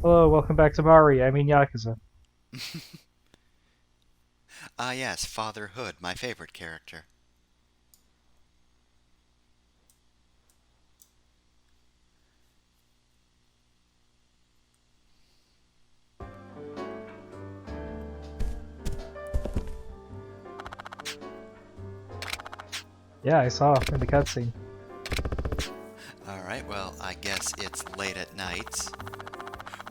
Hello, welcome back to Mari. I mean Yakuza. Ah, yes, Father Hood, my favorite character. Yeah, I saw in the cutscene. Alright, well, I guess it's late at night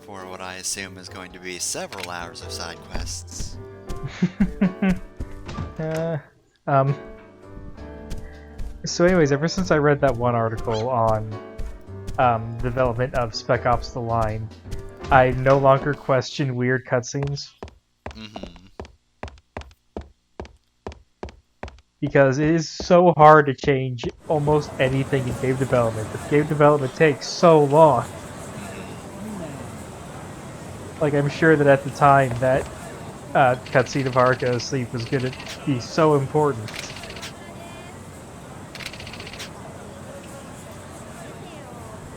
for what I assume is going to be several hours of side quests. uh, um. So, anyways, ever since I read that one article on development of Spec Ops: The Line, I no longer question weird cutscenes Mm-hmm. because it is so hard to change almost anything in game development. But game development takes so long. Mm-hmm. Like, I'm sure that at the time that cutscene of Haruka asleep was going to be so important.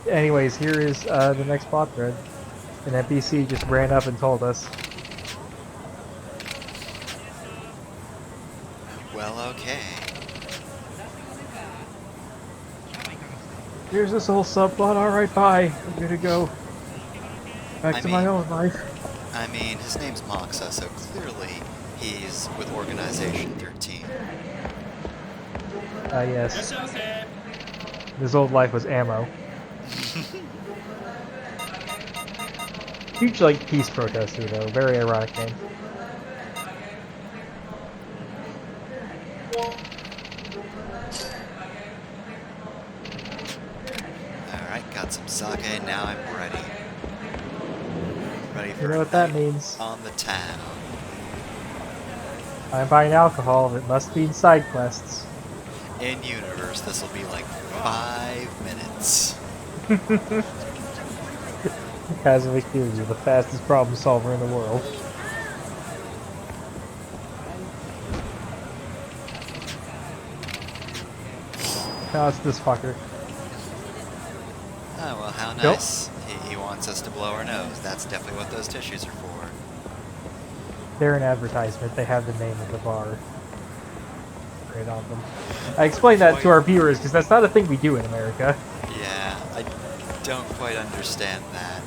Anyways, here is the next plot thread. An NPC just ran up and told us. Well, okay. Here's this whole subplot. Alright, bye. I'm gonna go back I to my mean, own life. his name's Moxa, so clearly he's with Organization 13. Yes. His old life was ammo. Huge, like, peace protester, though. Very ironic name. Alright, got some sake, now I'm ready. Ready You for know a what that night means. on the town. I'm buying alcohol. It must be in side quests. In universe, this will be like 5 minutes. Kazuma Kiryu, the fastest problem solver in the world. Now it's this fucker. Oh, well, how Nope. nice. He wants us to blow our nose. That's definitely what those tissues are for. They're an advertisement. They have the name of the bar right on them. I explained that to Quite. our viewers because that's not a thing we do in America. Yeah, I don't quite understand that.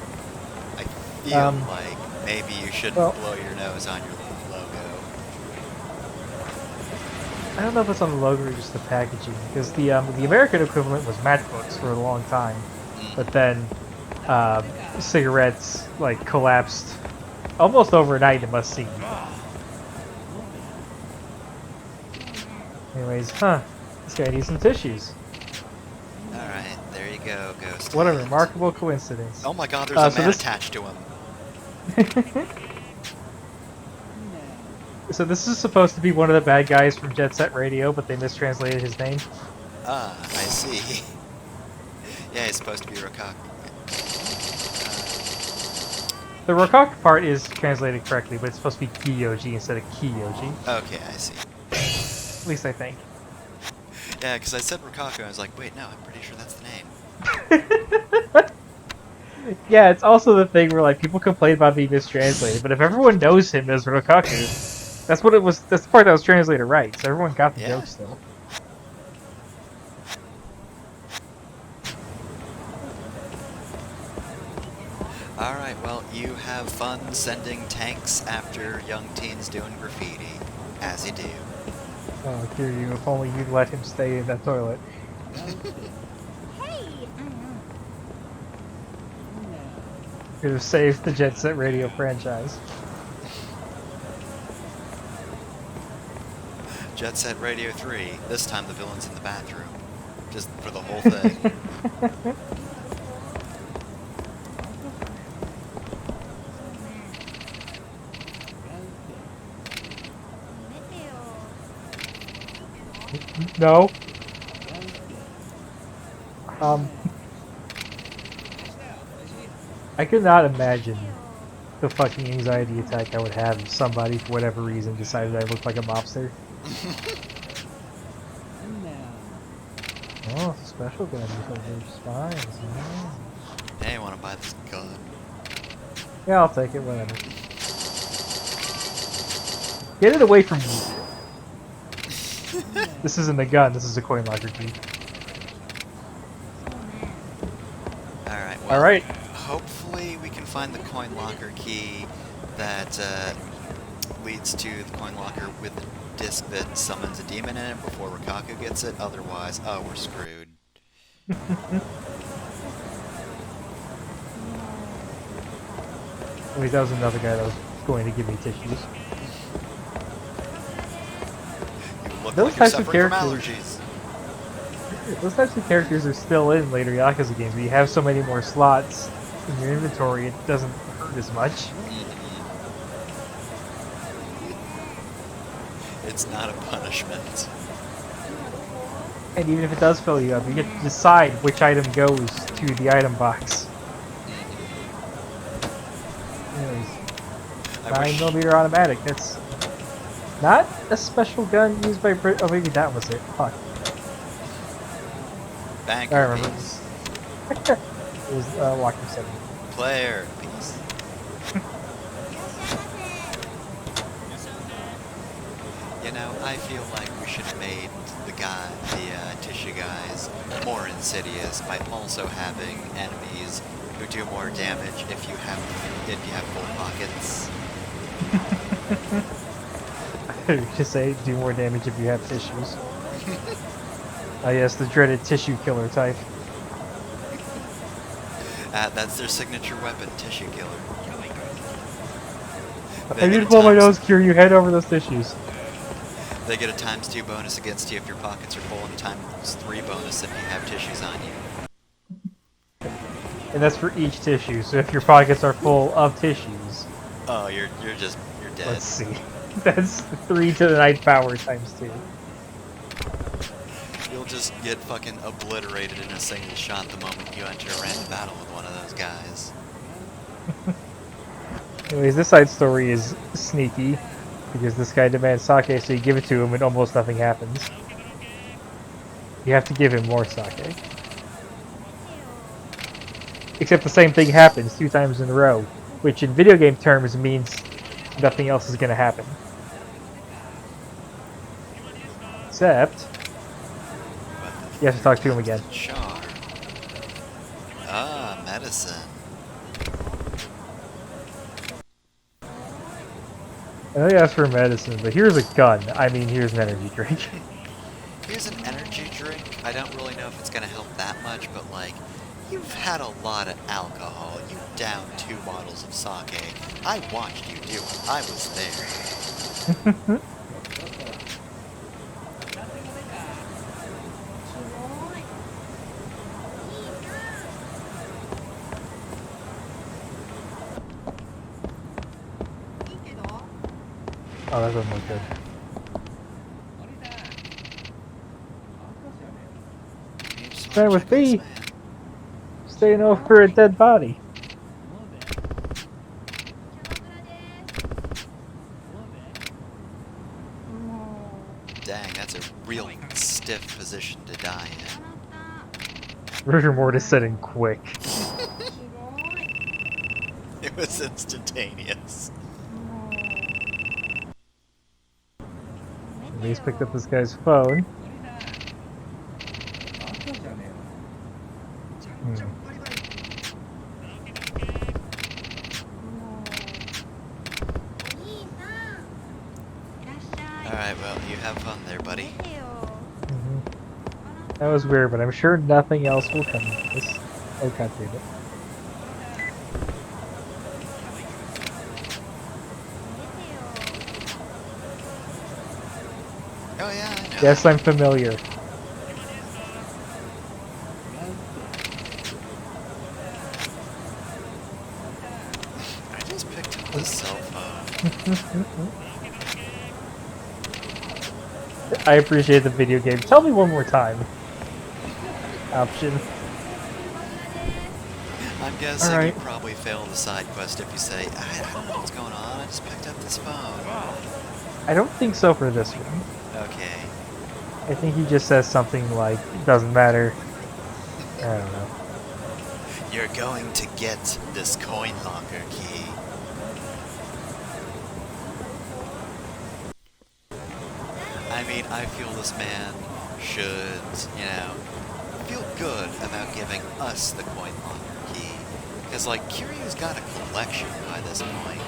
I feel Um, like maybe you shouldn't well, blow your nose on your logo. I don't know if it's on the logo or just the packaging, because the American equivalent was matchbooks for a long time, but Mm-hmm. then cigarettes like collapsed almost overnight. It must seem. Anyways, this guy needs some tissues. Alright, there you go, Ghost What a Hand. remarkable coincidence. Oh my god, there's a So man this, attached to him. so this is supposed to be one of the bad guys from Jet Set Radio, but they mistranslated his name. Ah, I see. Yeah, he's supposed to be Rokak. The Rokok part is translated correctly, but it's supposed to be Kiyoji instead of Kiyoji. Okay, I see. At least I think. Yeah, because I said Rokako, I was like, wait, no, I'm pretty sure that's the name. Yeah, it's also the thing where like people complain about being mistranslated, but if everyone knows him as Rokaku, that's what it was. That's the part that was translated right, so everyone got the Yeah. joke still. Alright, well, you have fun sending tanks after young teens doing graffiti. As you do. Oh, Kiryu, if only you'd let him stay in that toilet. Could have saved the Jet Set Radio franchise. Jet Set Radio 3. This time the villain's in the bathroom. Just for the whole thing. No. Um, I could not imagine the fucking anxiety attack I would have if somebody, for whatever reason, decided I looked like a mobster. Oh, special gun. These are spines. Hey, I want to buy this gun. Yeah, I'll take it, whatever. Get it away from me. This isn't a gun, this is a coin locker key. Alright, well, Alright. hopefully we can find the coin locker key that leads to the coin locker with the disc that summons a demon in it before Rikaku gets it. Otherwise, oh, we're screwed. Wait, that was another guy that was going to give me tissues. You look Those like you're types of suffering from characters- allergies. Those types of characters are still in later Yakuza games, but you have so many more slots in your inventory, it doesn't hurt as much. It's not a punishment. And even if it does fill you up, you get to decide which item goes to the item box. Anyways, I 9mm automatic, that's not a special gun used by oh, maybe that was it. Fuck. Banker I remember. piece. It was Walker 7. Player piece. You know, I feel like we should have made the tissue guys more insidious by also having enemies who do more damage if you have full pockets. Just say do more damage if you have tissues. Oh yes, the dreaded tissue killer type. That's their signature weapon, tissue killer. I need to blow my nose, Kiryu. Head over those tissues. They get a ×2 bonus against you if your pockets are full, and a ×3 bonus if you have tissues on you. And that's for each tissue, so if your pockets are full of tissues... Oh, you're dead. Let's see. That's 3 to the 9th power ×2. You'll just get fucking obliterated in a single shot the moment you enter a random battle with one of those guys. Anyways, this side story is sneaky, because this guy demands sake, so you give it to him and almost nothing happens. You have to give him more sake. Except the same thing happens 2 times in a row, which in video game terms means nothing else is going to happen. Except... you have to talk to him again. Char. Ah, medicine. I know you asked for medicine, but here's a gun. I mean, here's an energy drink. Here's an energy drink. I don't really know if it's gonna help that much, but like, you've had a lot of alcohol. You downed 2 bottles of sake. I watched you do it. I was there. Oh, that doesn't look good. Stand with me. Staying over a dead body. Dang, that's a real stiff position to die in. Rigor mortis set in quick. It was instantaneous. He's picked up this guy's phone. Alright, well, you have fun there, buddy. That was weird, but I'm sure nothing else will come of this. Oh, god damn it. Oh yeah, I know. Yes, I'm familiar. I just picked up this cell phone. I appreciate the video game. Tell me one more time. Option. I'm guessing Alright. you probably fail the side quest if you say, I don't know what's going on, I just picked up this phone. I don't think so for this one. Okay. I think he just says something like, it doesn't matter. I don't know. You're going to get this coin locker key. I mean, I feel this man should, feel good about giving us the coin locker key. Because, like, Kiryu's got a collection by this point.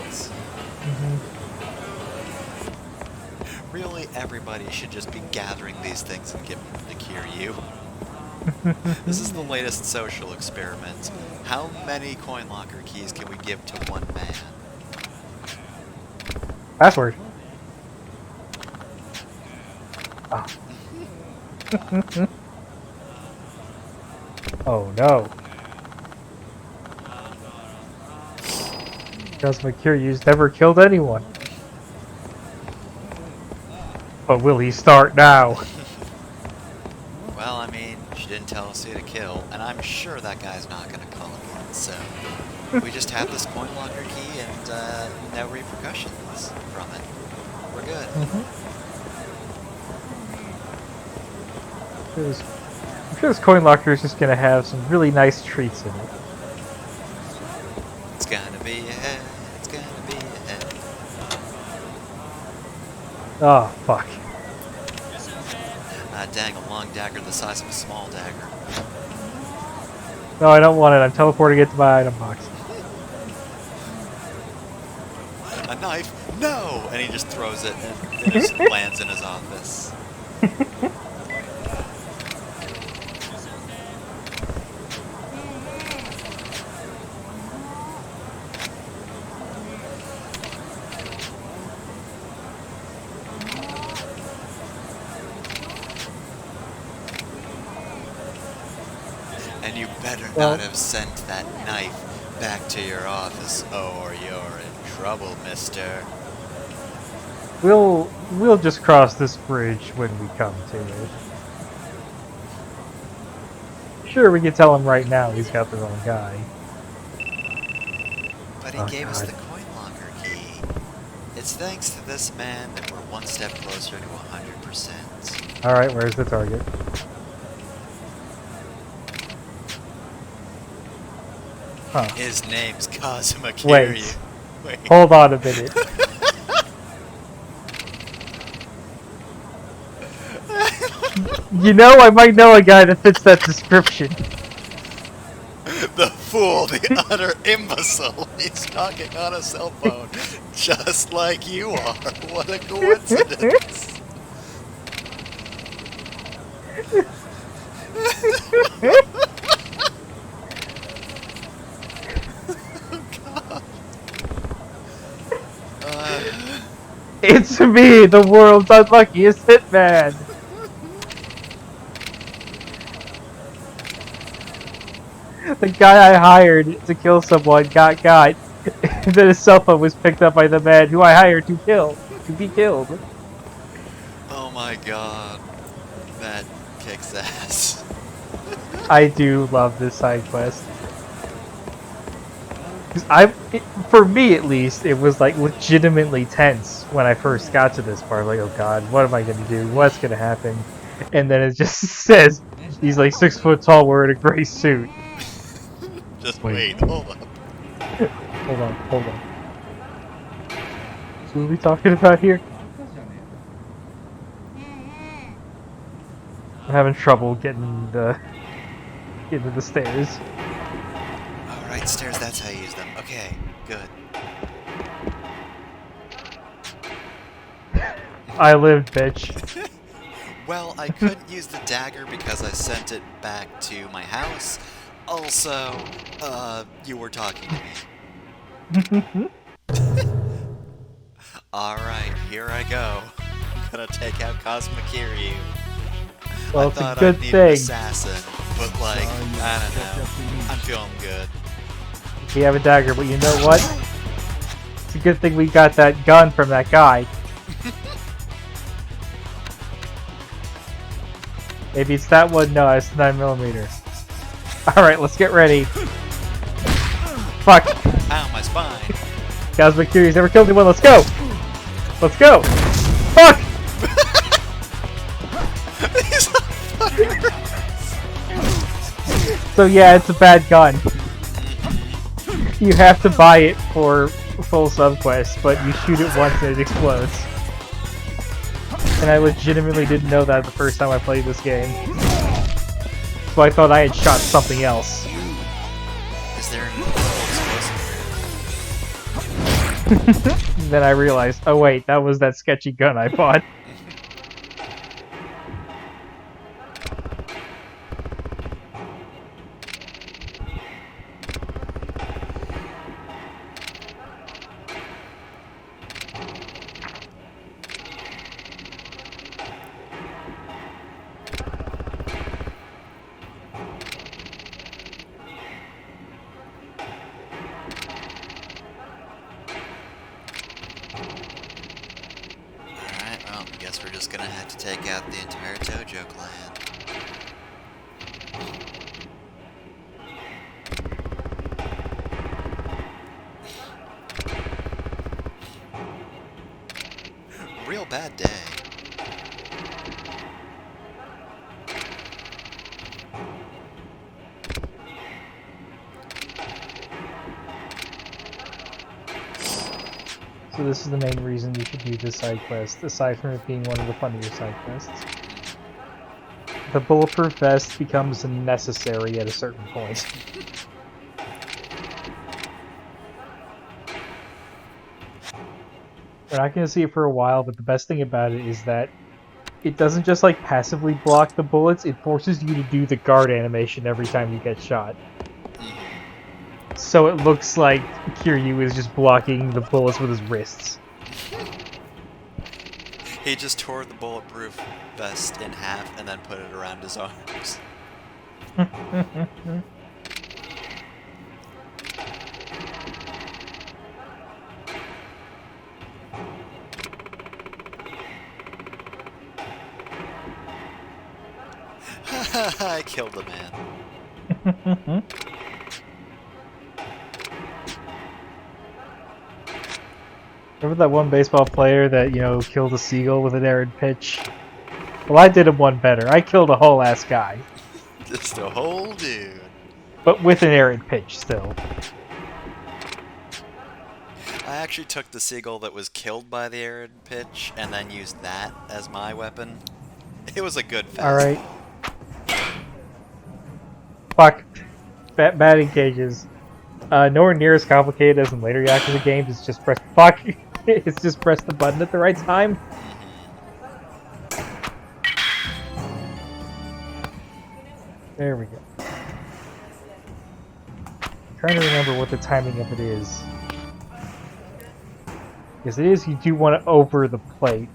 Really, everybody should just be gathering these things and giving them to Kiryu. This is the latest social experiment. How many coin locker keys can we give to one man? Password. Oh. Oh no. Kazuma Kiryu's never killed anyone. But will he start now? Well, I mean, she didn't tell us who to kill, and I'm sure that guy's not gonna call again, so we just have this coin locker key and no repercussions from it. We're good. I'm sure this coin locker is just gonna have some really nice treats in it. It's gonna be a head, it's gonna be a head. Oh, fuck. Dang, a long dagger the size of a small dagger. No, I don't want it. I'm teleporting it to my item box. A knife? No! And he just throws it and it just lands in his office. And you better not have sent that knife back to your office, or you're in trouble, mister. We'll just cross this bridge when we come to it. Sure, we can tell him right now he's got the wrong guy. But he gave us the coin locker key. It's thanks to this man that we're one step closer to 100%. Alright, where's the target? Huh. His name's Kazuma Kiryu. Wait. Hold on a minute. You know, I might know a guy that fits that description. The fool, the utter imbecile. He's talking on a cell phone, just like you are. What a coincidence. It's me, the world's unluckiest hitman! The guy I hired to kill someone got, and then his cell phone was picked up by the man who I hired to be killed. Oh my god. That kicks ass. I do love this side quest. For me at least, it was like legitimately tense when I first got to this part. Like, oh god, what am I gonna do? What's gonna happen? And then it just says he's like 6 foot tall, wearing a gray suit. Just wait, hold up. Hold on. So what are we talking about here? I'm having trouble getting the stairs. Alright, stairs, that's how you use them. Okay, good. I lived, bitch. Well, I couldn't use the dagger because I sent it back to my house. Also, you were talking to me. Alright, here I go. I'm gonna take out Kazuma Kiryu. Well, I it's a thought good I'd need thing. an assassin, but like, I don't know. I'm feeling good. We have a dagger, but you know what? It's a good thing we got that gun from that guy. Maybe it's that one. No, it's 9mm. Alright, let's get ready. Fuck. Ow, my spine. Kazuma Kiryu's never killed anyone. Let's go. Let's go. Fuck. He's on fire. So yeah, it's a bad gun. You have to buy it for full subquest, but you shoot it once and it explodes. And I legitimately didn't know that the first time I played this game. So I thought I had shot something else. Is there an explosive? Then I realized, oh wait, that was that sketchy gun I bought. Alright, well, I guess we're just gonna have to take out the entire Tojo clan. Real bad day. So this is the main reason you should do this side quest, aside from it being one of the funnier side quests. The bulletproof vest becomes necessary at a certain point. We're not going to see it for a while, but the best thing about it is that it doesn't just like passively block the bullets, it forces you to do the guard animation every time you get shot. So it looks like Kiryu is just blocking the bullets with his wrists. He just tore the bulletproof vest in half and then put it around his arms. I killed a man. Remember that one baseball player that, you know, killed a seagull with an errant pitch? Well, I did him one better. I killed a whole ass guy. Just a whole dude. But with an errant pitch still. I actually took the seagull that was killed by the arrowed pitch and then used that as my weapon. It was a good fast. Alright. Fuck. Batting cages. Nowhere near as complicated as in later Yakuza games. It's just press. Fuck! It's just press the button at the right time. There we go. I'm trying to remember what the timing of it is. Yes, it is. You do want to over the plate,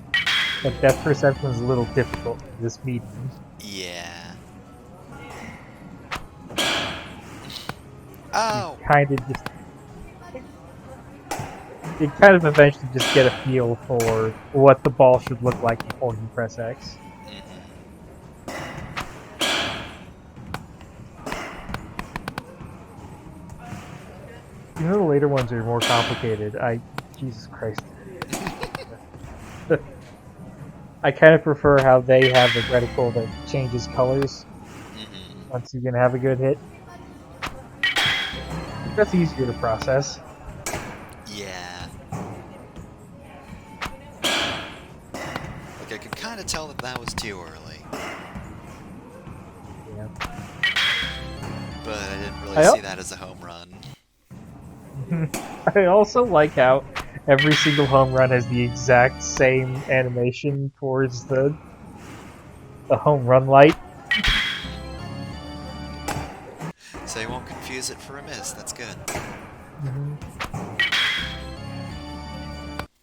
but depth perception is a little difficult in this medium. Yeah. Oh! You kind of eventually just get a feel for what the ball should look like before you press X. You know, the later ones are more complicated. Jesus Christ. I kind of prefer how they have the reticle that changes colors once you can have a good hit. That's easier to process. Yeah. Like, I could kind of tell that that was too early. Yeah. But I didn't really see that as a home run. I also like how every single home run has the exact same animation towards the home run light. So you won't confuse it for a miss, that's good.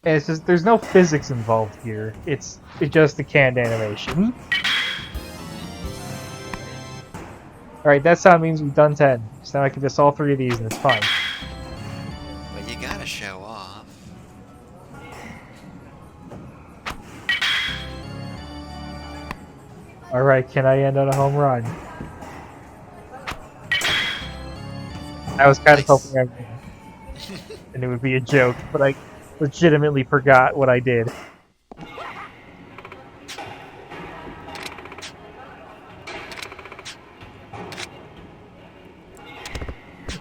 And it's just, there's no physics involved here. It's just the canned animation. Alright, that sound means we've done 10. So now I can just all 3 of these and it's fine. But you gotta show off. Alright, can I end on a home run? I was kind of hoping I would. And it would be a joke, but I legitimately forgot what I did.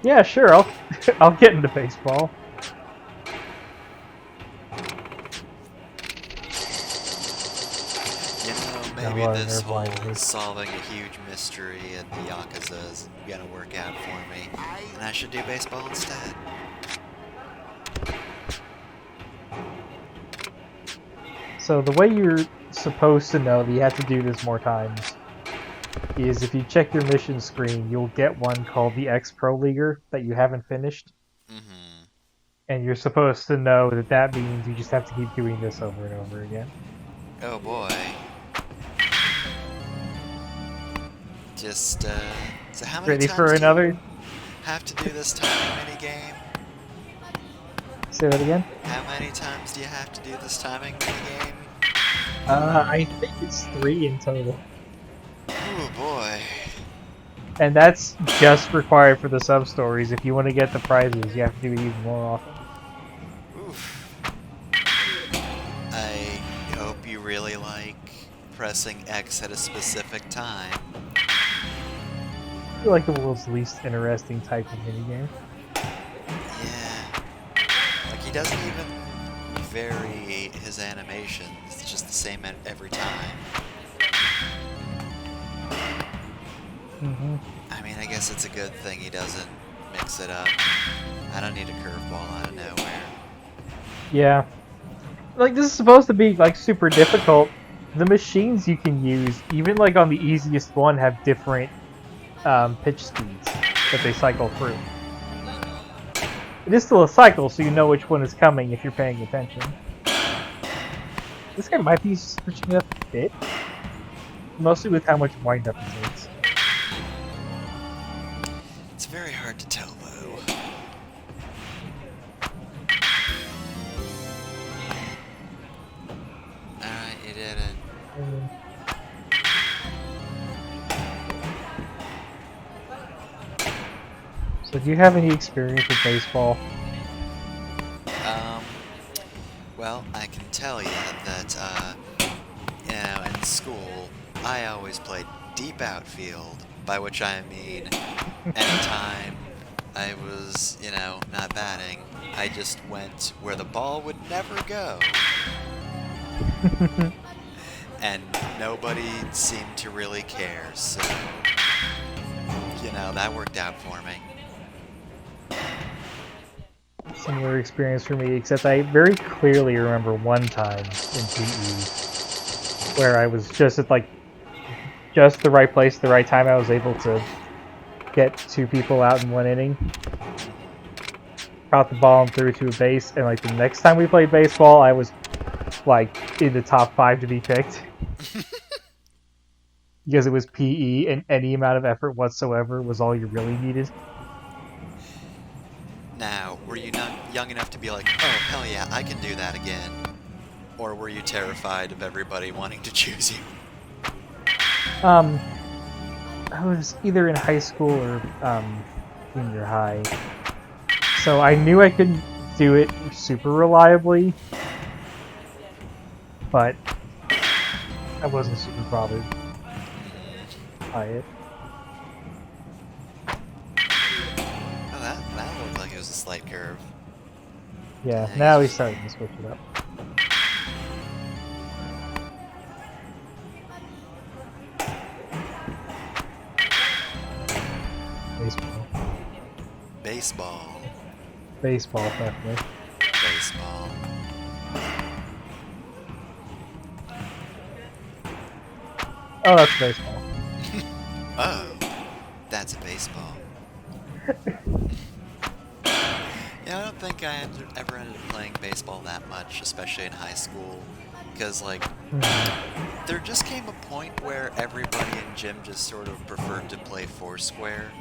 Yeah, sure. I'll I'll get into baseball. You know, Got a maybe lot of this nerve whole winding. solving a huge mystery in the Yakuza is gonna work out for me, and I should do baseball instead. So the way you're supposed to know that you have to do this more times is if you check your mission screen, you'll get one called the X Pro Leaguer that you haven't finished, Mm-hmm. and you're supposed to know that that means you just have to keep doing this over and over again. Oh boy. Just, so how many Ready for times do you another? have to do this timing minigame? Say that again. How many times do you have to do this timing minigame? I think it's 3 in total, Oh boy. and that's just required for the sub stories. If you want to get the prizes, you have to do it even more often. Oof. I hope you really like pressing X at a specific time. I feel like the world's least interesting type of minigame. Yeah. Like, he doesn't even vary his animations. It's just the same every time. Mm-hmm. I mean, I guess it's a good thing he doesn't mix it up. I don't need a curveball out of nowhere. Yeah, like this is supposed to be like super difficult. The machines you can use, even like on the easiest one, have different pitch speeds that they cycle through. It is still a cycle, so you know which one is coming if you're paying attention. This guy might be switching up a bit, mostly with how much wind up it takes. It's very hard to tell, though. Alright, you did it. So, do you have any experience with baseball? Um, well, I can tell you that, you know, in school, I always played deep outfield, by which I mean anytime I was, you know, not batting, I just went where the ball would never go. And nobody seemed to really care, so, you know, that worked out for me. Similar experience for me, except I very clearly remember one time in PE where I was just at like just the right place, at the right time. I was able to get 2 people out in 1 inning, caught the ball and threw it to a base. And like the next time we played baseball, I was like in the top 5 to be picked because it was PE, and any amount of effort whatsoever was all you really needed. Now, were you not young enough to be like, oh, hell yeah, I can do that again? Or were you terrified of everybody wanting to choose you? Um, I was either in high school or junior high, so I knew I couldn't do it super reliably, but I wasn't super bothered by it. Oh, that looked like it was a slight curve. Yeah, I now he's guess starting to switch it up. Baseball. baseball. Baseball, definitely. Baseball. Oh, that's baseball. Oh, that's a baseball. Yeah, I don't think I ever ended up playing baseball that much, especially in high school. Because, like, there just came a point where everybody in gym just sort of preferred to play Foursquare.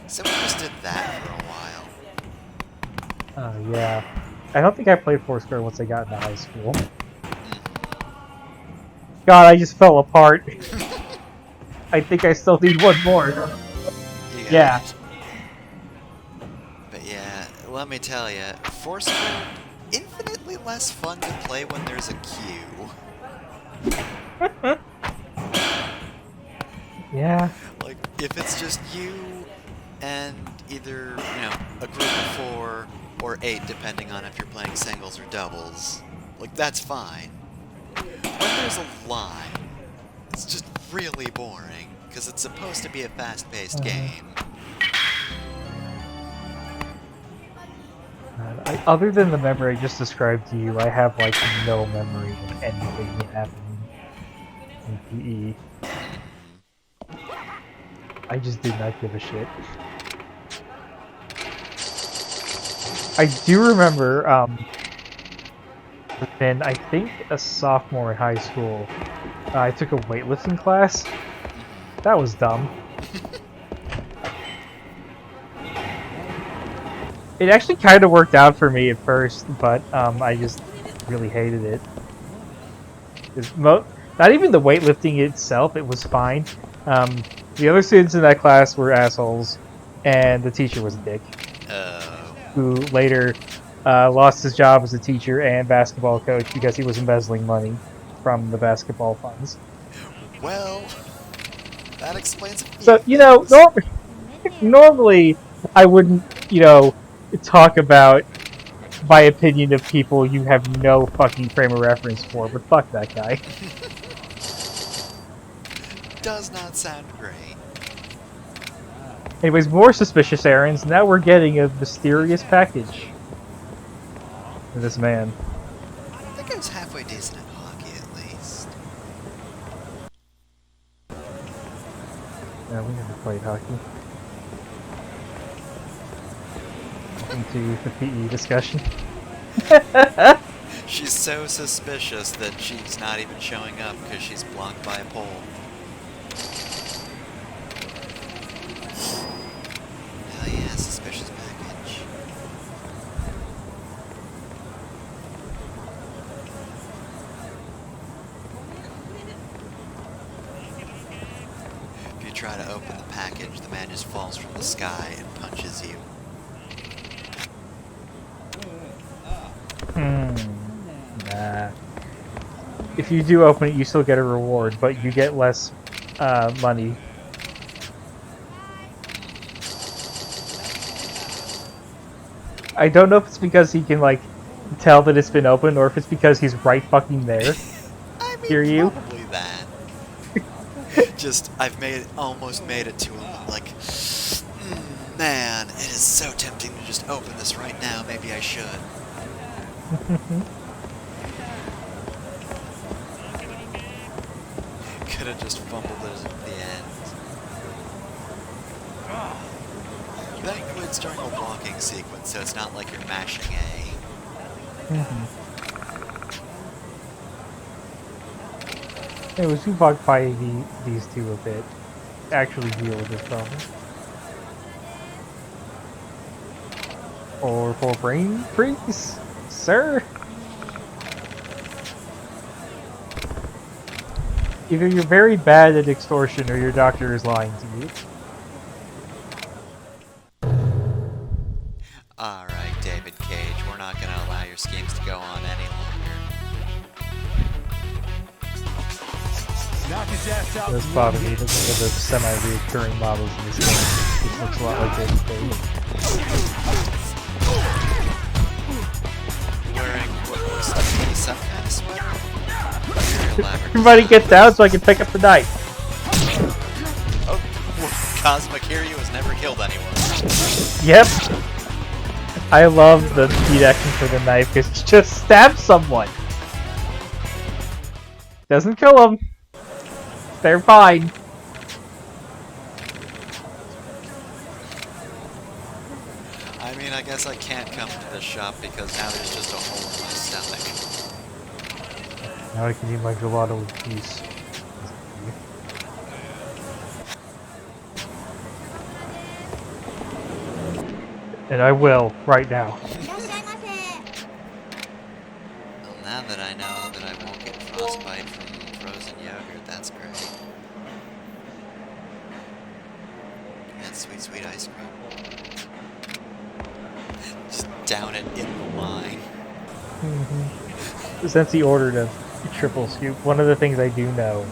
So we just did that for a while. Oh, yeah. I don't think I played Foursquare once I got into high school. God, I just fell apart. I think I still need one more. You got Yeah. it. But yeah, let me tell you, Foursquare, infinitely less fun to play when there's a queue. Yeah. Like, if it's just you and either, you know, a group of 4 or 8, depending on if you're playing singles or doubles. Like, that's fine. When there's a line, it's just really boring, because it's supposed to be a fast-paced game. Other than the memory I just described to you, I have like no memory of anything that happened in PE. I just did not give a shit. I do remember, when I think a sophomore in high school, I took a weightlifting class. That was dumb. It actually kind of worked out for me at first, but I just really hated it. Not even the weightlifting itself, it was fine. The other students in that class were assholes, and the teacher was a dick. Who later lost his job as a teacher and basketball coach because he was embezzling money from the basketball funds. Well, that explains a few So, you know, normally I wouldn't, you know, talk about my opinion of people you have no fucking frame of reference for, but fuck that guy. Does not sound great. Anyways, more suspicious errands. Now we're getting a mysterious package. This man. I think I was halfway decent at hockey, at least. Yeah, we never played hockey. Welcome to the PE discussion. She's so suspicious that she's not even showing up because she's blocked by a pole. Hell yeah, suspicious package. If you try to open the package, the man just falls from the sky and punches you. Nah. If you do open it, you still get a reward, but you get less money. I don't know if it's because he can, like, tell that it's been opened, or if it's because he's right fucking there. I mean, Hear you? probably that. Just, almost made it to him, like, man, it is so tempting to just open this right now, maybe I should. Could have just fumbled it at the end. Thankfully it's during a walking sequence, so it's not like you're mashing A. Anyways, we walked by these two a bit. Actually deal with this problem. Or for brain freaks, sir. Either you're very bad at extortion or your doctor is lying to you. Alright, David Cage, we're not going to allow your schemes to go on any longer. Knock his ass out. This bother me because of the semi-reoccurring models in this game. This looks a lot like David Cage. Wearing what looks like to be some kind of sweater. Everybody get down so I can pick up the knife. Oh, Kazuma Kiryu has never killed anyone. Yep. I love the speed action for the knife because it just stabs someone. Doesn't kill them. They're fine. I mean, I guess I can't come to this shop because now there's just a hole in my stomach. Now I can eat my gelato with peace. And I will, right now. Well, now that I know that I won't get frostbite from frozen yogurt, that's great. And sweet, sweet ice cream. Just down it in the line. Since he ordered a triple scoop, one of the things I do know,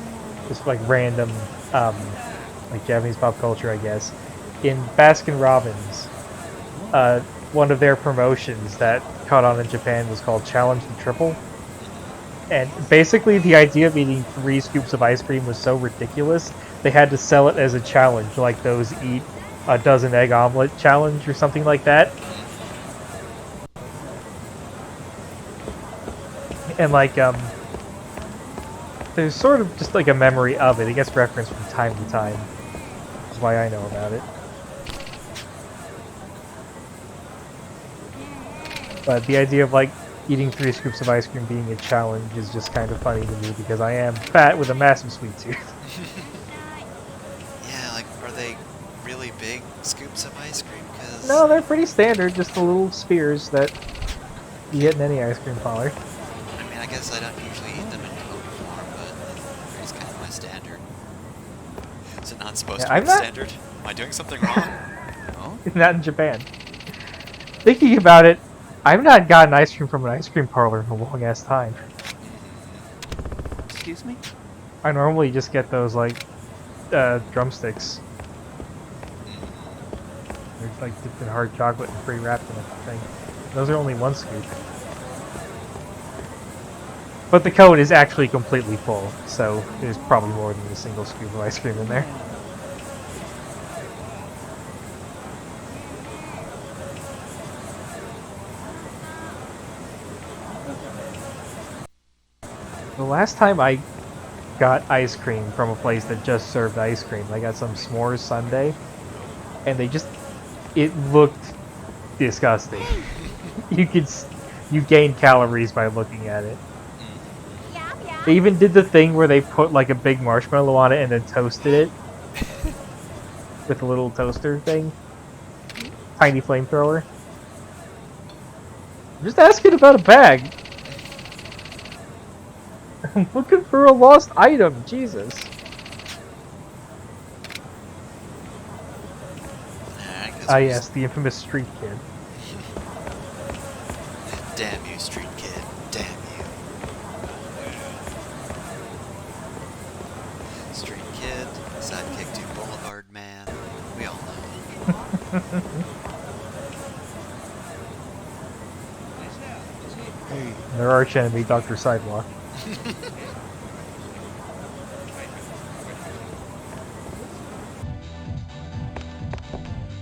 just like random, like Japanese pop culture, I guess, in Baskin Robbins, one of their promotions that caught on in Japan was called Challenge the Triple. And basically the idea of eating 3 scoops of ice cream was so ridiculous, they had to sell it as a challenge, like those eat a dozen egg omelet challenge or something like that. And like, there's sort of just like a memory of it. It gets referenced from time to time. That's why I know about it. But the idea of like eating 3 scoops of ice cream being a challenge is just kind of funny to me because I am fat with a massive sweet tooth. Yeah, like, are they really big scoops of ice cream? Cause... No, they're pretty standard, just the little spears that you get in any ice cream parlor. I mean, I guess I don't usually eat them in cone form, but 3's kind of my standard. Is it not supposed to be standard? Am I doing something wrong? Oh? Not in Japan. Thinking about it, I've not gotten ice cream from an ice cream parlor in a long ass time. Excuse me? I normally just get those like drumsticks. They're like dipped in hard chocolate and pre-wrapped in a thing. Those are only 1 scoop. But the cone is actually completely full, so there's probably more than a single scoop of ice cream in there. The last time I got ice cream from a place that just served ice cream, I got some s'mores sundae, and it looked disgusting. You gain calories by looking at it. They even did the thing where they put like a big marshmallow on it and then toasted it with a little toaster thing, tiny flamethrower. I'm just asking about a bag. I'm looking for a lost item, Jesus. Ah yes, the infamous street kid. Damn you, street kid. Damn you. Street kid, sidekick to Boulevard man. We all know. Their arch enemy, Dr. Sidewalk.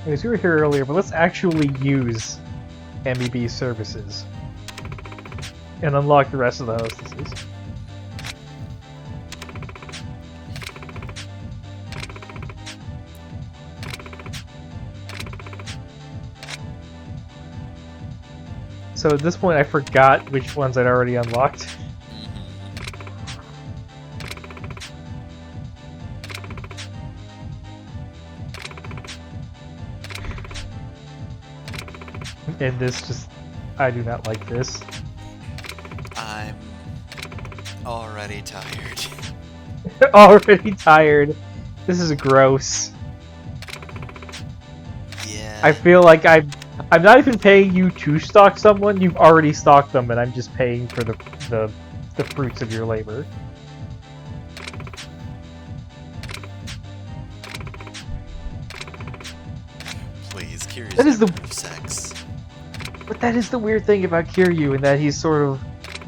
Anyways, we were here earlier, but let's actually use MEB services and unlock the rest of the hostesses. So at this point I forgot which ones I'd already unlocked. And this just... I do not like this. I'm already tired. Already tired. This is gross. Yeah. I feel like I'm not even paying you to stalk someone, you've already stalked them and I'm just paying for the fruits of your labor. Please, Kiryu's That is never have sex. But that is the weird thing about Kiryu, in that he's sort of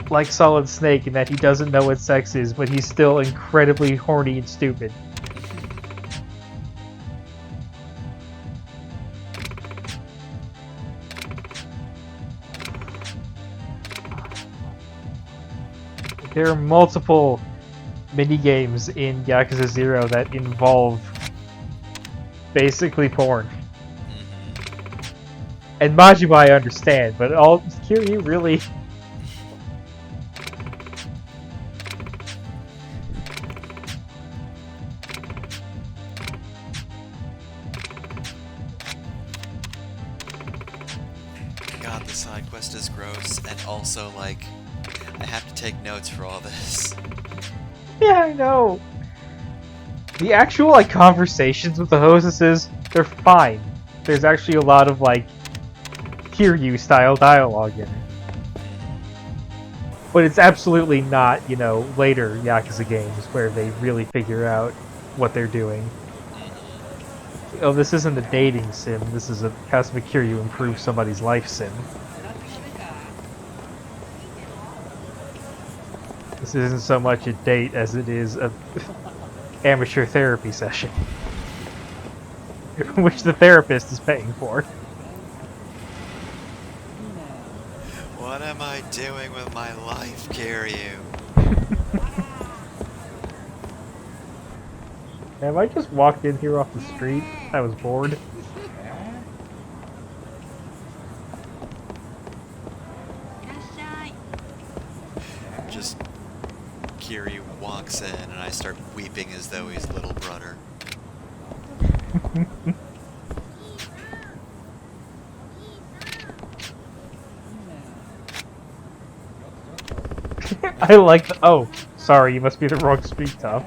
like Solid Snake, in that he doesn't know what sex is, but he's still incredibly horny and stupid. There are multiple minigames in Yakuza 0 that involve basically porn. And Majima I understand, but Kiryu really... God, the side quest is gross, and also, like, I have to take notes for all this. Yeah, I know. The actual, like, conversations with the hostesses, they're fine. There's actually a lot of, like, Kiryu-style dialogue in it. But it's absolutely not, you know, later Yakuza games where they really figure out what they're doing. oh, this isn't a dating sim. This is a Kazuma Kiryu improve somebody's life sim. This isn't so much a date as it is a amateur therapy session, which the therapist is paying for. What am I doing with my life, Kiryu? Have I just walked in here off the street? I was bored. Just Kiryu walks in and I start weeping as though he's little brother. I like the— oh, sorry, you must be the wrong street, Tom.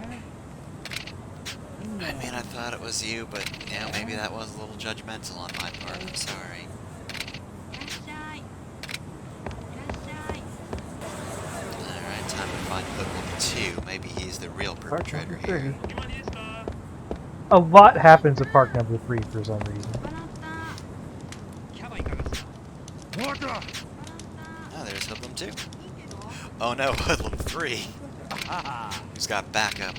I mean, I thought it was you, but, you know, maybe that was a little judgmental on my part. I'm sorry. Alright, time to find Hoodlum 2. Maybe he's the real perpetrator here. A lot happens at Park Number 3 for some reason. Oh, there's Hoodlum 2. Oh no, Hoodlum 3. He's got backup.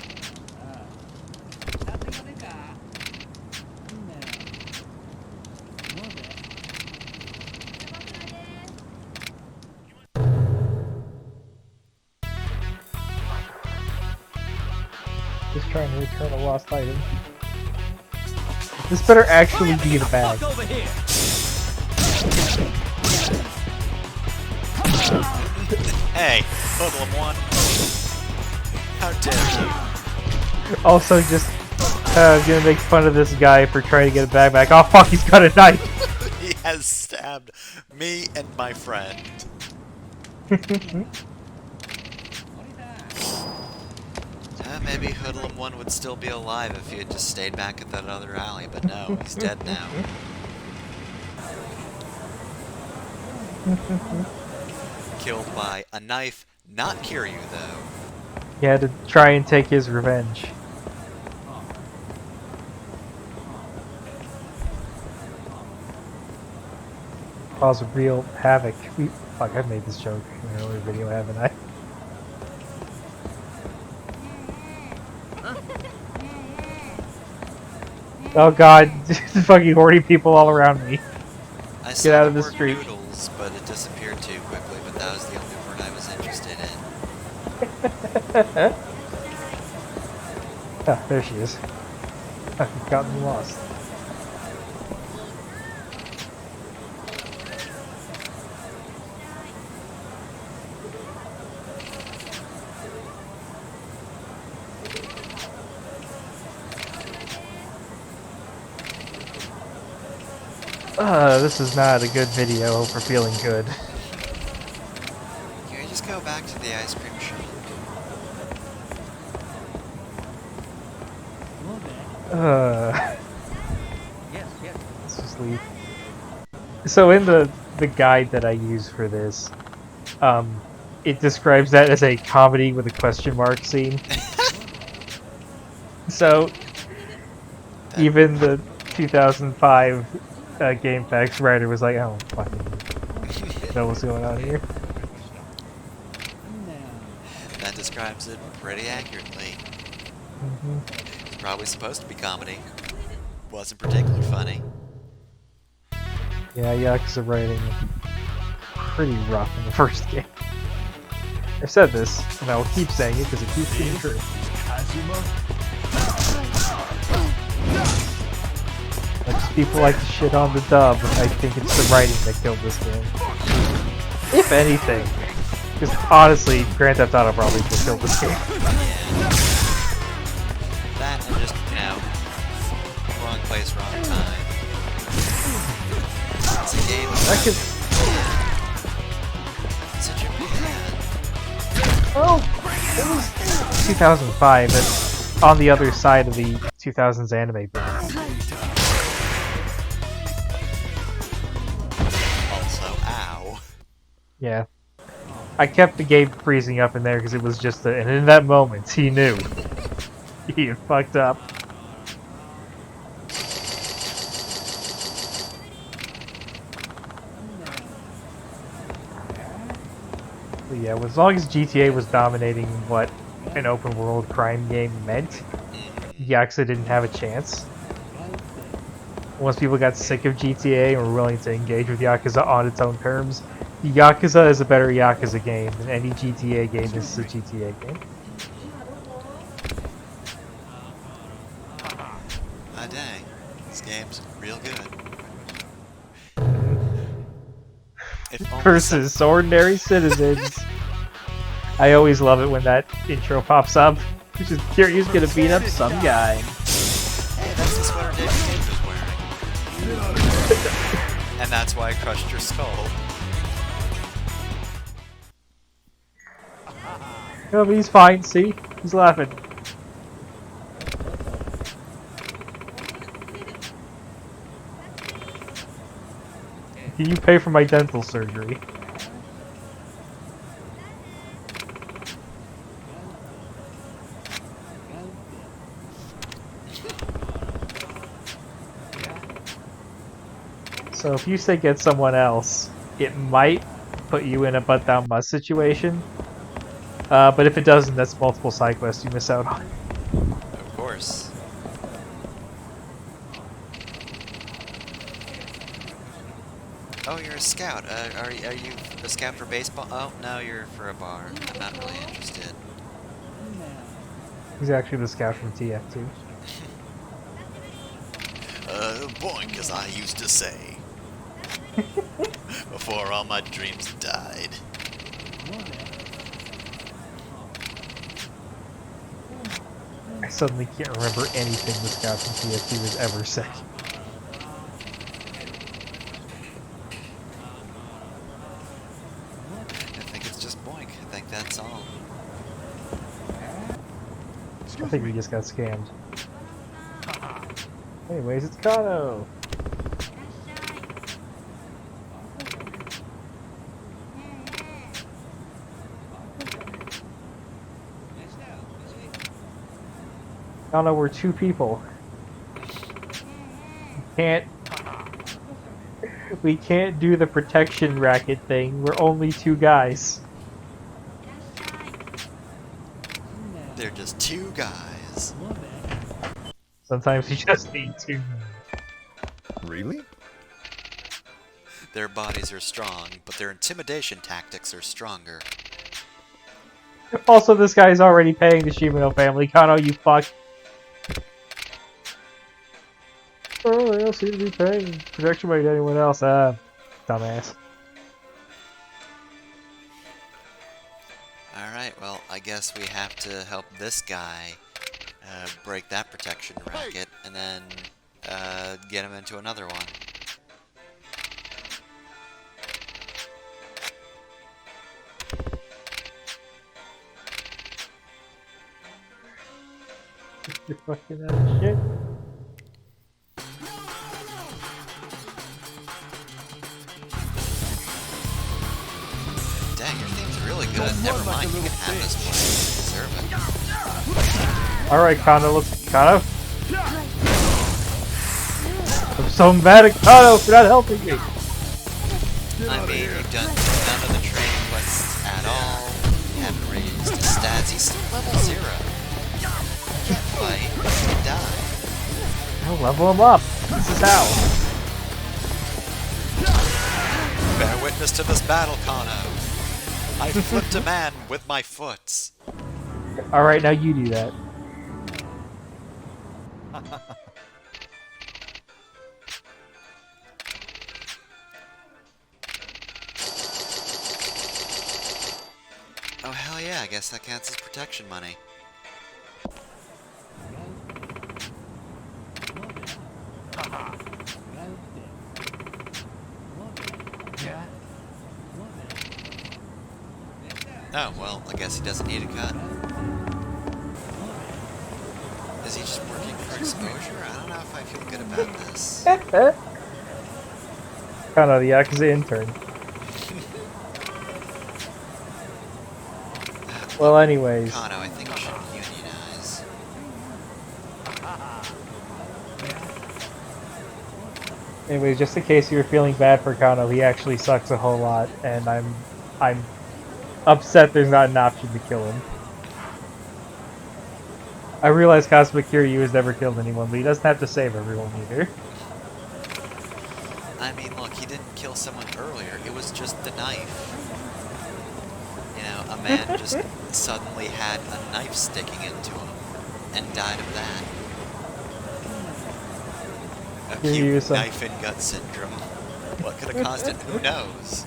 Just trying to return a lost item. This better actually be the bag. Hey, Hoodlum 1. How dare you? Also, just gonna make fun of this guy for trying to get a bag back. Oh fuck, he's got a knife! He has stabbed me and my friend. Maybe Hoodlum 1 would still be alive if he had just stayed back at that other alley, but no, he's dead now. Killed by a knife, not Kiryu though. He had to try and take his revenge. Cause real havoc. Fuck, I've made this joke in an earlier video, haven't I? Oh god, fucking horny people all around me. I Get out of the word street. Noodles, but it disappeared too quickly, but that was the only word I was interested in. Ah, there she is. I've gotten lost. This is not a good video. Hope we're feeling good. Can we just go back to the ice cream shop? Let's just leave. So in the guide that I use for this, it describes that as a comedy with a question mark scene. So even the 2005 GameFAQs writer was like, I don't fucking know what's going on here. That describes it pretty accurately. It's probably supposed to be comedy. Wasn't particularly funny. Yeah, Yakuza writing pretty rough in the first game. I've said this, and I will keep saying it because it keeps being true. Like, people like to shit on the dub, but I think it's the writing that killed this game. If anything. Because honestly, Grand Theft Auto probably just killed this game. Yeah. That and just, you know, wrong place, wrong time. It's a game about... It's a Japan. Well, it was 2005. It's on the other side of the 2000s anime boom. Also, ow. Yeah. I kept the game freezing up in there because it was just and in that moment, he knew. He had fucked up. But yeah, as long as GTA was dominating what an open world crime game meant, Yakuza didn't have a chance. Once people got sick of GTA and were willing to engage with Yakuza on its own terms, Yakuza is a better Yakuza game than any GTA game is a GTA game. Ah, dang. This game's real good. If only some... Versus ordinary citizens. I always love it when that intro pops up. Which is Kiryu's gonna beat up some guy. Hey, that's the sweater David Cage was wearing. And that's why I crushed your skull. No, but he's fine, see? He's laughing. Can you pay for my dental surgery? So if you say get someone else, it might put you in a butt down must situation. But if it doesn't, that's multiple side quests you miss out on. Of course. Oh, you're a scout. Are you a scout for baseball? Oh, no, you're for a bar. I'm not really interested. He's actually the scout from TF2. Boink, as I used to say. Before all my dreams died. I suddenly can't remember anything the scout from TF2 has ever said. I think it's just boink. I think that's all. I think we just got scammed. Anyways, it's Kano! Kano, we're two people. We can't do the protection racket thing. We're only two guys. They're just two guys. Sometimes you just need two. Really? Their bodies are strong, but their intimidation tactics are stronger. Also, this guy's already paying the Shimano family. Kano, you fuck. Oh, they don't seem to be paying protection by anyone else. Dumbass. Alright, well, I guess we have to help this guy break that protection racket, and then get him into another one. You're fucking out of shit. Dang, your theme's really good. Never mind, you can have this one. You deserve it. Alright, Kano, Kano? I'm so mad at Kano for not helping me! I mean, you've done none of the training quests at all. You haven't raised his stats. He's still level 0. You can't fight. You can die. I'll level him up. This is how. Bear witness to this battle, Kano. I flipped a man with my foot. Alright, now you do that. Oh, hell yeah, I guess that counts as protection money. Oh, well, I guess he doesn't need a cut. Is he just working for exposure? I don't know if I feel good about this. Kano, the Yakuza intern. Well, anyways. Kano, I think we should unionize. Anyways, just in case you were feeling bad for Kano, he actually sucks a whole lot, and I'm upset there's not an option to kill him. I realize Kazuma Kiryu has never killed anyone, but he doesn't have to save everyone either. I mean, look, he didn't kill someone earlier. It was just the knife. You know, a man just suddenly had a knife sticking into him and died of that. Acute knife and gut syndrome. What could have caused it? Who knows?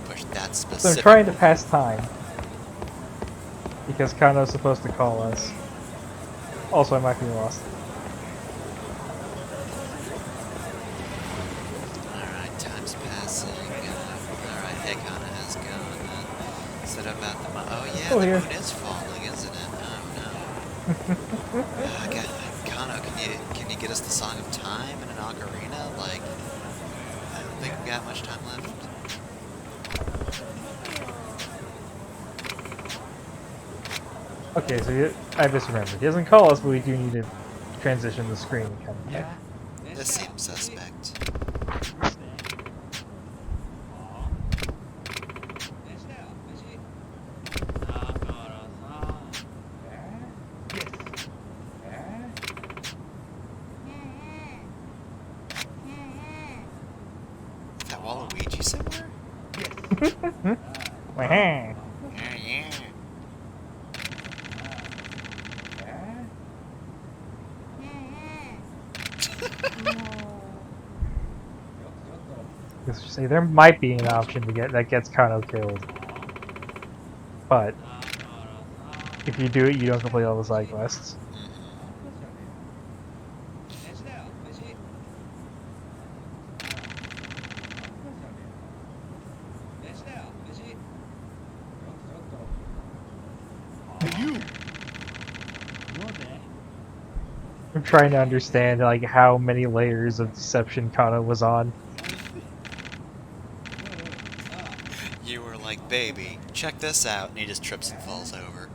Push that specific. So I'm trying to pass time. Because Kano's supposed to call us. Also, I might be lost. Alright, time's passing. Alright, hey, Kana has gone. Set up at the oh yeah, the moon is falling, isn't it? Oh no. Kano, can you get us the Song of Time in an ocarina? Like, I don't think we've got much time left. Okay, so I misremembered. He doesn't call us, but we do need to transition the screen. Yeah, this seems suspect. Is that Waluigi somewhere? Yeah. Let's just say there might be an option to get that gets Kano killed, but if you do it, you don't complete all the side quests. I'm trying to understand like how many layers of deception Kano was on. You were like, baby, check this out, and he just trips and falls over.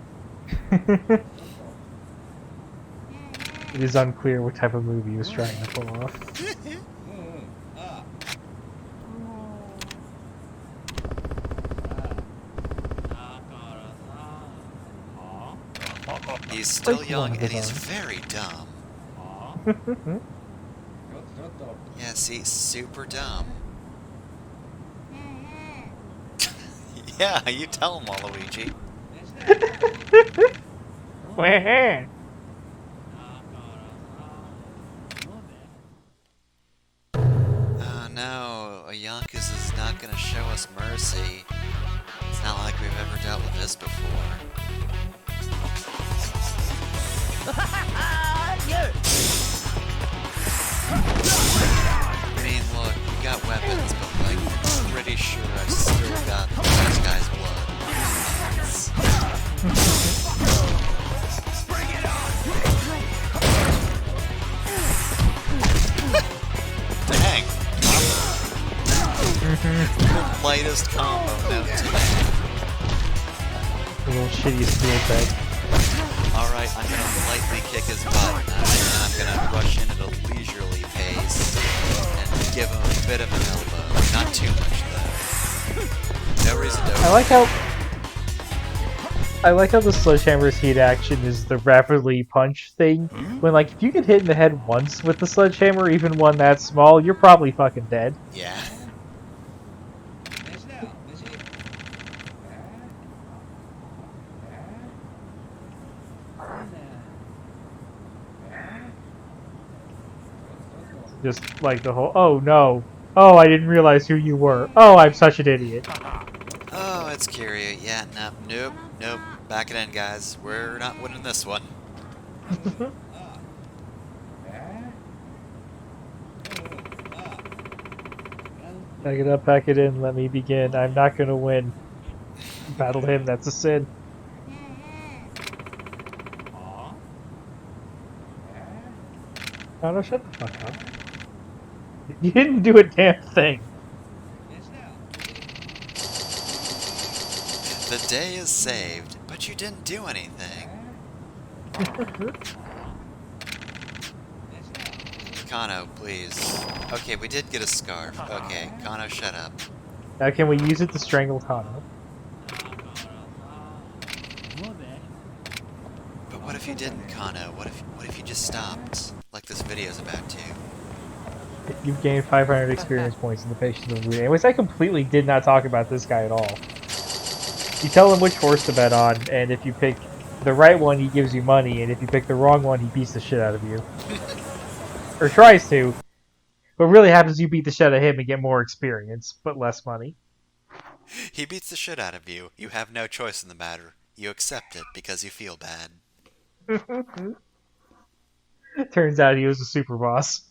It is unclear what type of movie he was trying to pull off. He's still young and he's very dumb. Yeah, see, super dumb. Yeah, you tell him, Waluigi. Oh no, Yakuza's not gonna show us mercy. It's not like we've ever dealt with this before. I mean, look, we got weapons, but like, I'm pretty sure I've still got this guy's blood. Dang! The lightest combo known to man. A little shitty steel bag. Alright, I'm gonna lightly kick his butt, and I'm gonna rush in at a leisurely pace and give him a bit of an elbow. Not too much, though. No reason to. I like how the sledgehammer's heat action is the rapidly punch thing. When like if you get hit in the head once with the sledgehammer, even one that small, you're probably fucking dead. Yeah. Just like the whole, oh no, oh I didn't realize who you were, oh I'm such an idiot. Oh, it's Kiryu. Yeah, nope. Back it in, guys. We're not winning this one. Back it up, back it in, let me begin. I'm not gonna win. Battle him, that's a sin. Oh no, shut the fuck up. You didn't do a damn thing. The day is saved, but But you didn't do anything. Kano, please. Okay, we did get a scarf. Okay, Kano, shut up. Now can we use it to strangle Kano? But what if you didn't, Kano? What if you just stopped? Like this video's about to. You've gained 500 experience points in the Patience of Blue. Anyways, I completely did not talk about this guy at all. You tell him which horse to bet on, and if you pick the right one, he gives you money, and if you pick the wrong one, he beats the shit out of you. Or tries to. What really happens is you beat the shit out of him and get more experience, but less money. He beats the shit out of you. You have no choice in the matter. You accept it because you feel bad. Turns out he was a super boss.